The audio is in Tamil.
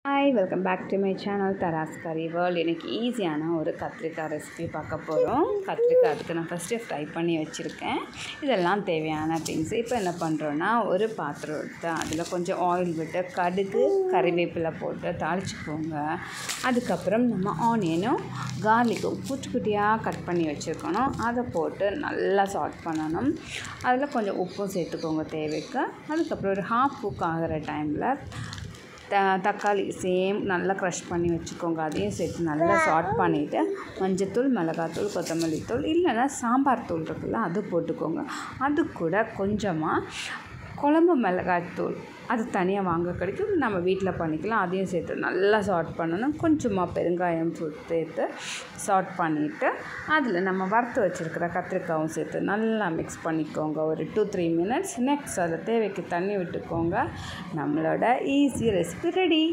Hi, welcome back to my channel Tara's Curry World. எனக்கு ஈஸியான ஒரு கத்திரிக்காய் ரெசிபி பார்க்க போகிறோம். கத்திரிக்காய் அதுக்கு நான் ஃபஸ்ட்டு ஃப்ரை பண்ணி வச்சுருக்கேன். இதெல்லாம் தேவையான திங்ஸ். இப்போ என்ன பண்ணுறோன்னா, ஒரு பாத்திரம் எடுத்து அதில் கொஞ்சம் ஆயில் விட்டு கடுகு கறிவேப்பிலை போட்டு தாளிச்சுக்கோங்க. அதுக்கப்புறம் நம்ம ஆனியனும் கார்லிக்கும் குட்டி குட்டியாக கட் பண்ணி வச்சுருக்கணும். அதை போட்டு நல்லா சாட் பண்ணணும். அதில் கொஞ்சம் உப்பும் சேர்த்துக்கோங்க தேவைக்கு. அதுக்கப்புறம் ஒரு ஹாஃப் குக் ஆகிற டைமில் தக்காளி சேம் நல்லா க்ரஷ் பண்ணி வச்சுக்கோங்க. அதையும் சேர்த்து நல்லா சாட் பண்ணிவிட்டு மஞ்சத்தூள், மிளகாத்தூள், கொத்தமல்லி தூள் இல்லைன்னா சாம்பார் தூள் இருக்குல்ல, அது போட்டுக்கோங்க. அது கூட கொஞ்சமாக குழம்பு மிளகாய்த்தூள், அது தனியாக வாங்க கிடைக்கும், நம்ம வீட்டில் பண்ணிக்கலாம். அதையும் சேர்த்து நல்லா சாட் பண்ணணும். கொஞ்சமாக பெருங்காயம் சேர்த்து சாட் பண்ணிவிட்டு அதில் நம்ம வறுத்து வச்சுருக்கிற கத்திரிக்காயும் சேர்த்து நல்லா மிக்ஸ் பண்ணிக்கோங்க ஒரு 2-3 மினிட்ஸ். நெக்ஸ்ட் அதில் தேவைக்கு தண்ணி விட்டுக்கோங்க. நம்மளோட ஈஸி ரெசிபி ரெடி.